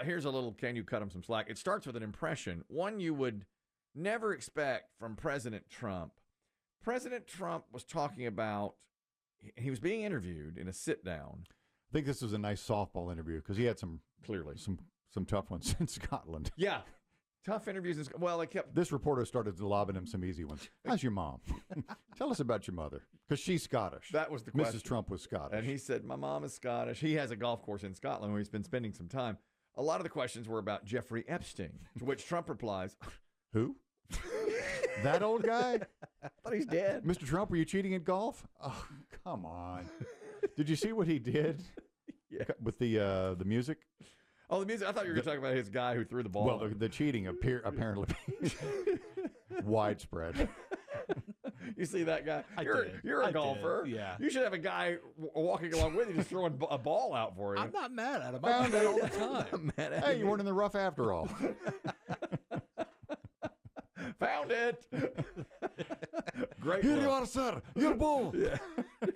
Here's a little, can you cut him some slack? It starts with an impression, one you would never expect from President Trump. President Trump was talking about, he was being interviewed in a sit-down. I think this was a nice softball interview because he had some tough ones in Scotland. Yeah. Tough interviews. Well, they kept. This reporter started lobbing him some easy ones. How's your mom? Tell us about your mother. Because she's Scottish. That was the question. Mrs. Trump was Scottish. And he said, my mom is Scottish. He has a golf course in Scotland where he's been spending some time. A lot of the questions were about Jeffrey Epstein, to which Trump replies, who? That old guy? I thought he's dead. Mr. Trump, were you cheating at golf? Oh, come on. Did you see what he did with the music? Oh, the music. I thought you were going to talk about his guy who threw the ball. Well, the cheating apparently widespread. You see that guy? You're a golfer. Yeah. You should have a guy walking along with you just throwing a ball out for you. I'm not mad at him. I do that all the time. Hey, you weren't in the rough after all. Found it. Great. Here you are, sir. Your ball. Yeah.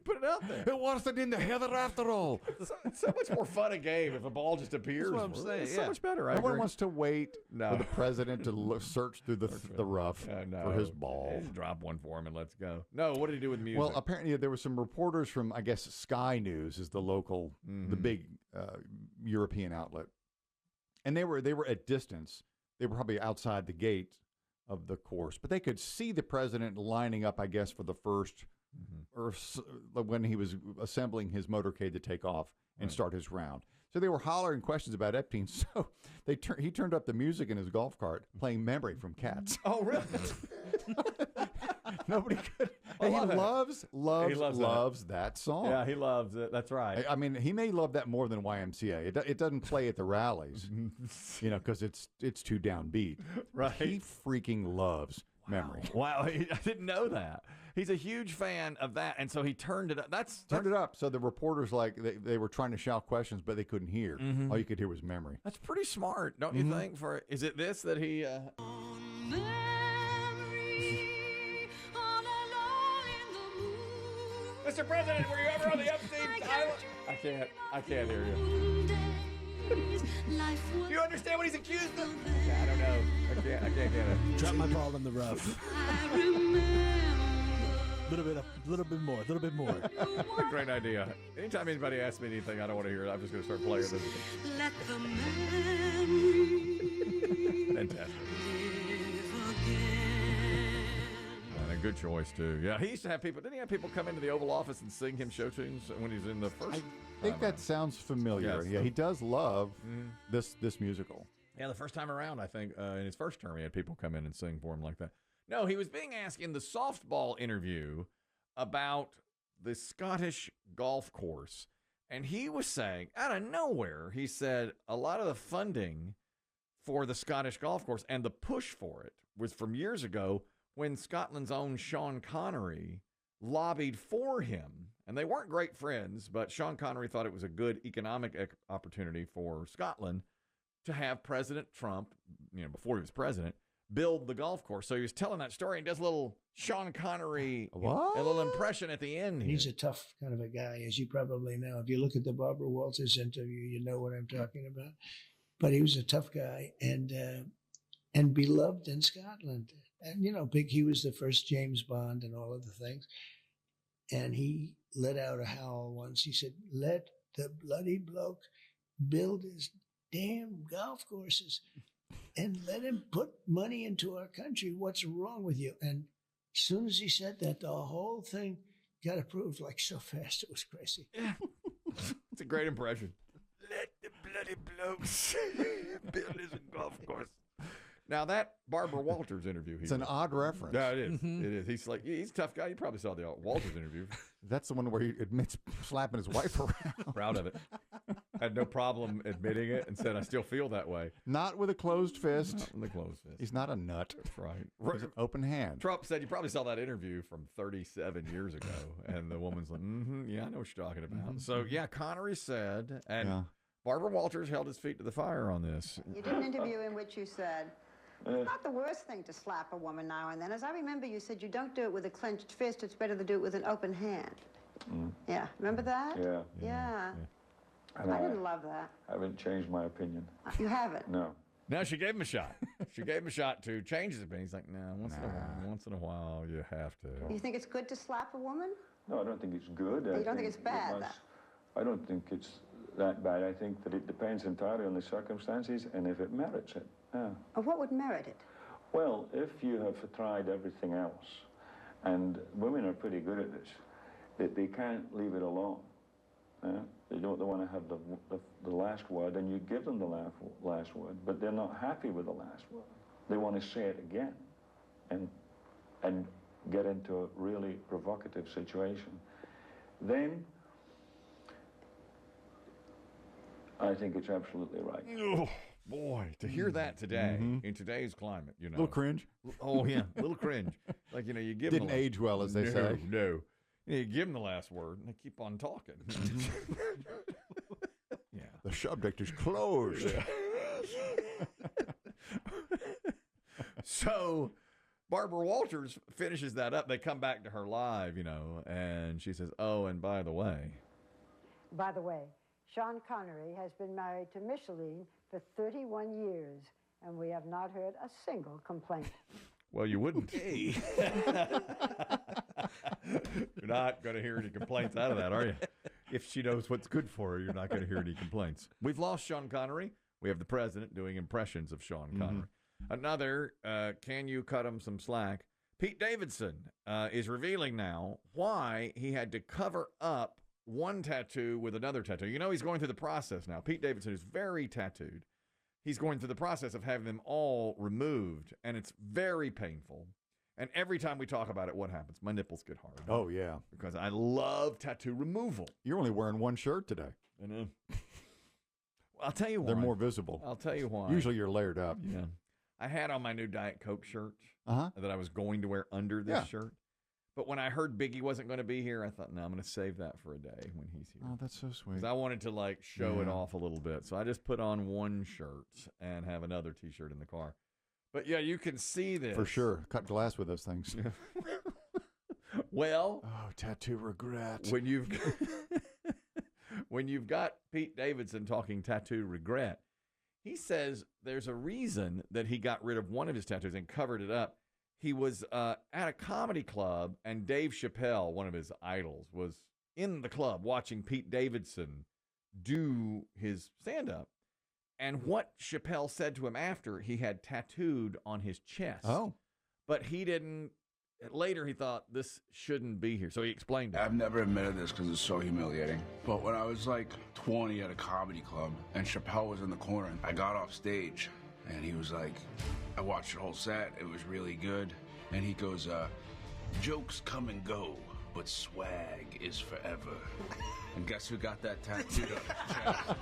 Put it out there. It wasn't in the heather after all. It's so much more fun a game if a ball just appears. That's what I'm saying. It's so much better. No one wants to wait for the president to search through the rough for his ball. Just drop one for him and let's go. No, what did he do with music? Well, apparently there were some reporters from, I guess, Sky News is the local, the big European outlet. And they were at distance. They were probably outside the gate of the course, but they could see the president lining up, I guess, for the first, or when he was assembling his motorcade to take off and start his round. So they were hollering questions about Epstein. So he turned up the music in his golf cart, playing "Memory" from Cats. Oh, really? Nobody could. He loves that song. Yeah, he loves it. That's right. I mean, he may love that more than YMCA. It doesn't play at the rallies, because it's too downbeat. Right. He freaking loves Memory. Wow, I didn't know that. He's a huge fan of that, and so he turned it up. Turned it up. So the reporters, they were trying to shout questions, but they couldn't hear. All you could hear was Memory. That's pretty smart, don't you think? Is it this that he? Mr. President, were you ever on the Epstein Island? I can't hear you. Do you understand what he's accused of? Yeah, I don't know. I can't get it. Drop my ball in the rough. A little bit more. What a great idea. Anytime anybody asks me anything I don't want to hear, I'm just going to start playing this. Let the memory Fantastic. And a good choice, too. Yeah, he used to have people, didn't he have people come into the Oval Office and sing him show tunes when he was in the first? I think that sounds familiar. Yes. Yeah, he does love this musical. Yeah, the first time around, I think, in his first term, he had people come in and sing for him like that. No, he was being asked in the softball interview about the Scottish golf course. And he was saying, out of nowhere, he said a lot of the funding for the Scottish golf course and the push for it was from years ago when Scotland's own Sean Connery lobbied for him. And they weren't great friends, but Sean Connery thought it was a good economic opportunity for Scotland to have President Trump, before he was president, build the golf course. So he was telling that story and does a little Sean Connery, a little impression at the end. He's a tough kind of a guy, as you probably know. If you look at the Barbara Walters interview, you know what I'm talking about. But he was a tough guy and beloved in Scotland. And, he was the first James Bond and all of the things. And he let out a howl once. He said, let the bloody bloke build his damn golf courses and let him put money into our country. What's wrong with you? And as soon as he said that, the whole thing got approved so fast. It was crazy. It's a great impression. Let the bloody blokes build his golf course. Now, that Barbara Walters interview. It's an odd reference. Yeah, it is. It is. He's a tough guy. You probably saw the Walters interview. That's the one where he admits slapping his wife around. Proud of it. Had no problem admitting it and said, I still feel that way. Not with a closed fist. Not with a closed fist. He's not a nut. That's right. He's an open hand. Trump said, you probably saw that interview from 37 years ago. And the woman's like, yeah, I know what you're talking about. So, yeah, Connery said, and Barbara Walters held his feet to the fire on this. You did an interview in which you said, it's not the worst thing to slap a woman now and then. As I remember, you said you don't do it with a clenched fist. It's better to do it with an open hand. Yeah. Remember that? Yeah. Yeah. And I didn't love that. I haven't changed my opinion. You haven't? No. No, she gave him a shot. She gave him a shot to change his opinion. He's like, no, once in a while, you have to. You think it's good to slap a woman? No, I don't think it's good. You don't think it's bad? I don't think it's that bad. I think that it depends entirely on the circumstances and if it merits it. Yeah. What would merit it? Well, if you have tried everything else, and women are pretty good at this, they can't leave it alone. They want to have the last word, and you give them the last word, but they're not happy with the last word. They want to say it again, and get into a really provocative situation. Then I think it's absolutely right. Oh, boy, to hear that today, in today's climate, you know. A little cringe. Oh, yeah, a little cringe. Like, you know, you give Didn't them age well, as they say. No. You give them the last word, and they keep on talking. Yeah. The subject is closed. Yeah. So Barbara Walters finishes that up. They come back to her live, you know, and she says, oh, and by the way. By the way, Sean Connery has been married to Micheline for 31 years, and we have not heard a single complaint. Well, you wouldn't. You're not going to hear any complaints out of that, are you? If she knows what's good for her, you're not going to hear any complaints. We've lost Sean Connery. We have the president doing impressions of Sean Connery. Another, can you cut him some slack? Pete Davidson is revealing now why he had to cover up one tattoo with another tattoo. You know, he's going through the process now. Pete Davidson is very tattooed. He's going through the process of having them all removed, and it's very painful. And every time we talk about it, what happens? My nipples get hard. Oh, yeah. Because I love tattoo removal. You're only wearing one shirt today. I know. I'll tell you why. They're more visible. I'll tell you why. Usually you're layered up. Yeah. I had on my new Diet Coke shirt Uh-huh. that I was going to wear under this shirt. But when I heard Biggie wasn't going to be here, I thought, no, I'm going to save that for a day when he's here. Oh, that's so sweet. Because I wanted to, like, show it off a little bit. So I just put on one shirt and have another T-shirt in the car. But, yeah, you can see this. For sure. Cut glass with those things. Well. Oh, tattoo regret. When you've got Pete Davidson talking tattoo regret, he says there's a reason that he got rid of one of his tattoos and covered it up. He was at a comedy club, and Dave Chappelle, one of his idols, was in the club watching Pete Davidson do his stand-up. And what Chappelle said to him after, he had tattooed on his chest. Oh. But he didn't. Later, he thought this shouldn't be here. So he explained it. I've never admitted this because it's so humiliating. But when I was like 20 at a comedy club and Chappelle was in the corner, I got off stage and he was like, I watched the whole set. It was really good. And he goes, jokes come and go, but swag is forever. And guess who got that tattooed on his chest?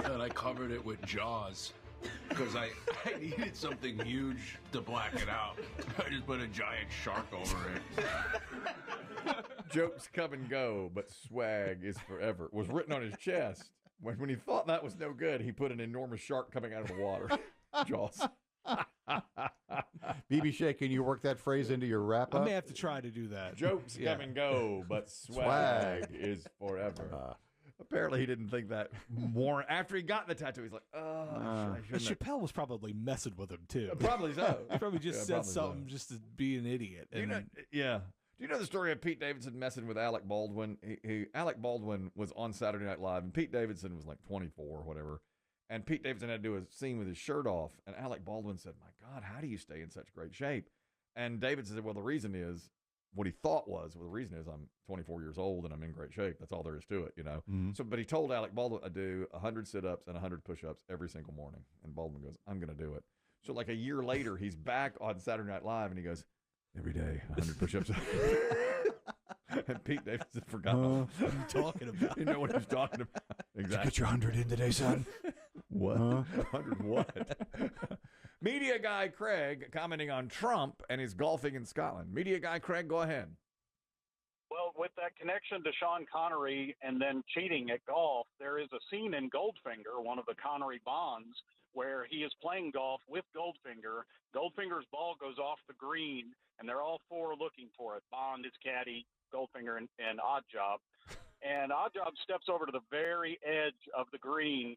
And I covered it with Jaws. Because I needed something huge to black it out. I just put a giant shark over it. Jokes come and go, but swag is forever. Was written on his chest. When he thought that was no good, he put an enormous shark coming out of the water. Jaws. BB Shea, can you work that phrase into your wrap up? I may have to try to do that. Jokes come and go, but swag is forever. Apparently, he didn't think that more. After he got the tattoo, he's like, oh, Chappelle was probably messing with him, too. Probably so. He probably just said something just to be an idiot. Do you know the story of Pete Davidson messing with Alec Baldwin? Alec Baldwin was on Saturday Night Live, and Pete Davidson was like 24 or whatever. And Pete Davidson had to do a scene with his shirt off. And Alec Baldwin said, my God, how do you stay in such great shape? And Davidson said, well, the reason is, what he thought was, well, the reason is I'm 24 years old and I'm in great shape. That's all there is to it, you know? Mm-hmm. So, but he told Alec Baldwin, I do 100 sit-ups and 100 push-ups every single morning. And Baldwin goes, I'm going to do it. So like a year later, he's back on Saturday Night Live and he goes, every day, 100 push-ups. And Pete Davidson forgot what I'm talking about. You know what he's talking about. Exactly. Get your 100 in today, son. What? 100 what? Media guy Craig commenting on Trump and his golfing in Scotland. Media guy Craig, go ahead. Well, with that connection to Sean Connery and then cheating at golf, there is a scene in Goldfinger, one of the Connery Bonds, where he is playing golf with Goldfinger. Goldfinger's ball goes off the green, and they're all four looking for it. Bond, his caddy, Goldfinger, and Oddjob. And Oddjob steps over to the very edge of the green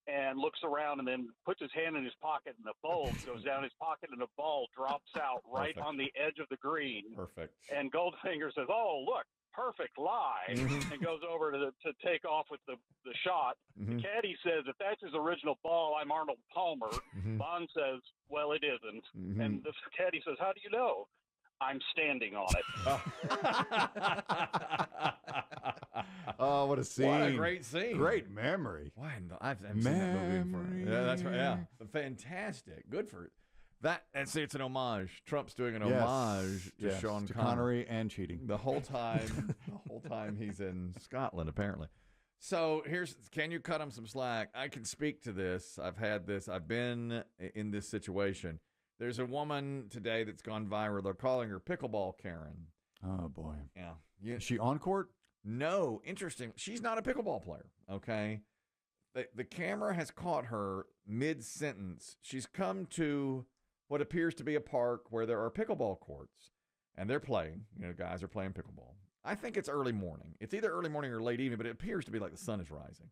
and looks around and then puts his hand in his pocket, and the bulb goes down his pocket, and the ball drops out right on the edge of the green. Perfect. And Goldfinger says, "Oh, look, perfect lie," and goes over to take off with the shot. The caddy says, "If that's his original ball, I'm Arnold Palmer." Bond says, "Well, it isn't." And the caddy says, "How do you know?" "I'm standing on it." Oh, what a scene. What a great scene. Great memory. Why? I've seen that movie before. Yeah, that's right. Yeah. Fantastic. Good for it. That, and see, it's an homage. Trump's doing an homage to Sean Connery and cheating. The whole time he's in Scotland, apparently. So can you cut him some slack? I can speak to this. I've had this. I've been in this situation. There's a woman today that's gone viral. They're calling her Pickleball Karen. Oh, boy. Yeah. Is she on court? No. Interesting. She's not a pickleball player, okay? The camera has caught her mid-sentence. She's come to what appears to be a park where there are pickleball courts, and they're playing. Guys are playing pickleball. I think it's early morning. It's either early morning or late evening, but it appears to be like the sun is rising.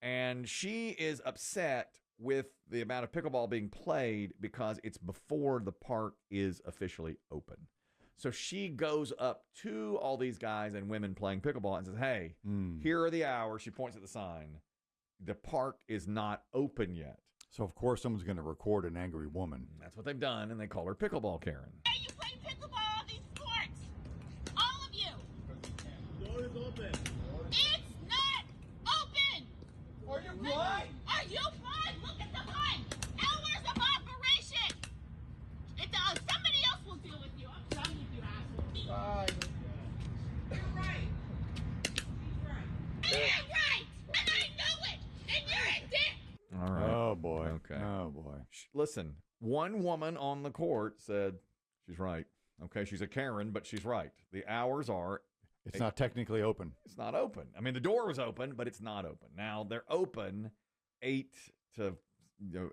And she is upset with the amount of pickleball being played because it's before the park is officially open. So she goes up to all these guys and women playing pickleball and says, "Hey, here are the hours." She points at the sign. The park is not open yet. So, of course, someone's going to record an angry woman. That's what they've done, and they call her Pickleball Karen. Hey, you play pickleball on these courts? All of you. The door is open. It's not open. Are you blind? Are you blind? Look at the time. Hours of operation. Somebody else will deal with you. I'm done with you, asshole. You're right. She's right. And you're right. And I know it. And you're a dick. All right. Oh, boy. Okay. Oh, boy. Listen, one woman on the court said she's right. Okay, she's a Karen, but she's right. The hours are... It's not technically open. It's not open. I mean, the door was open, but it's not open. Now, they're open 8 to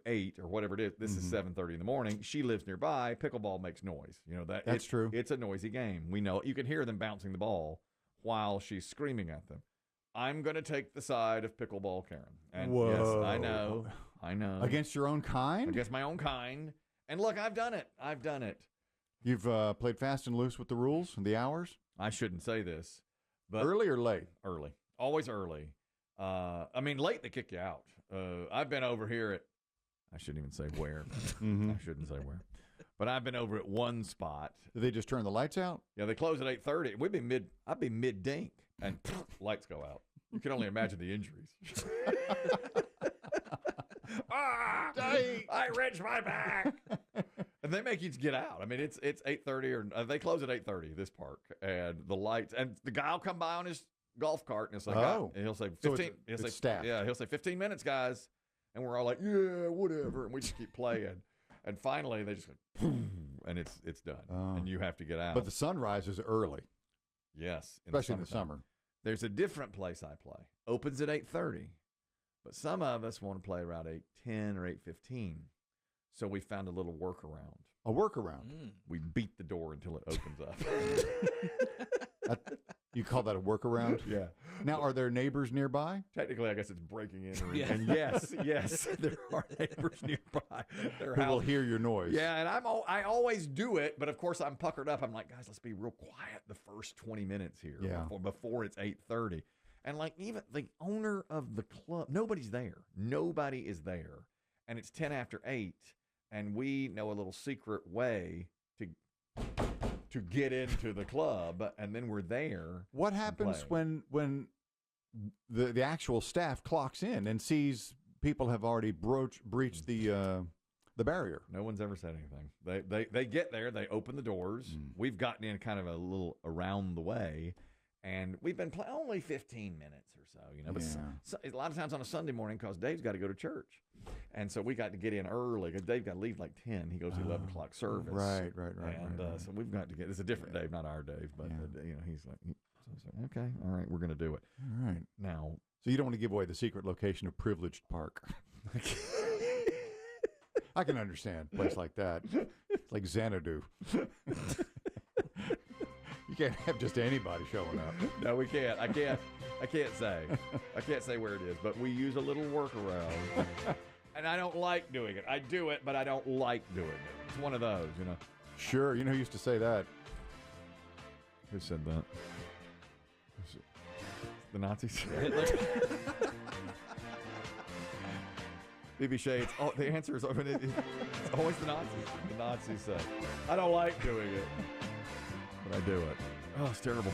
8 or whatever it is. This is 7:30 in the morning. She lives nearby. Pickleball makes noise. That's true. It's a noisy game. We know. You can hear them bouncing the ball while she's screaming at them. I'm going to take the side of Pickleball Karen. And Whoa. yes, I know. Against your own kind? Against my own kind. And look, I've done it. You've played fast and loose with the rules and the hours? I shouldn't say this. But early or late? Early. Always early. I mean, late they kick you out. I've been over here at, I shouldn't even say where. I shouldn't say where. But I've been over at one spot. Did they just turn the lights out? Yeah, they close at 8:30. I'd be mid-dink, and lights go out. You can only imagine the injuries. I wrenched my back. And they make you get out. I mean, it's 8:30 or they close at 8:30. This park and the lights and the guy will come by on his golf cart and it's like, and he'll say 15. So it's staffed. Yeah, he'll say 15 minutes, guys, and we're all like, yeah, whatever, and we just keep playing. And finally, they just go, boom, and it's done, and you have to get out. But the sunrise is early. Yes, especially in the summer. There's a different place I play. Opens at 8:30, but some of us want to play around 8:10 or 8:15. So we found a little workaround. A workaround? We beat the door until it opens up. You call that a workaround? Yeah. Now, are there neighbors nearby? Technically, I guess it's breaking in. And yes, there are neighbors nearby. Who will hear your noise. Yeah, and I always do it, but of course I'm puckered up. I'm like, guys, let's be real quiet the first 20 minutes here before it's 8:30. And like even the owner of the club, nobody's there. Nobody is there. And it's 10 after 8. And we know a little secret way to get into the club, and then we're there. What happens when the actual staff clocks in and sees people have already breached the barrier? No one's ever said anything. They get there, they open the doors. We've gotten in kind of a little around the way, and we've been playing only 15 minutes or so, But a lot of times on a Sunday morning, because Dave's got to go to church. And so we got to get in early because Dave got to leave like 10. He goes to 11 o'clock service. Right. And so we've got to get, it's a different Dave, not our Dave, but he's like, okay, all right, we're going to do it. All right. Now. So you don't want to give away the secret location of Privileged Park. I can understand a place like that. It's like Xanadu. You You can't have just anybody showing up. No, we can't. I can't say. I can't say where it is, but we use a little workaround. And I don't like doing it. I do it, but I don't like doing it. It's one of those, you know. Sure. You know who used to say that? Who said that? The Nazis? BB Shades. Oh, the answer is it's always the Nazis. The Nazis say, I don't like doing it, but I do it. Oh, it's terrible.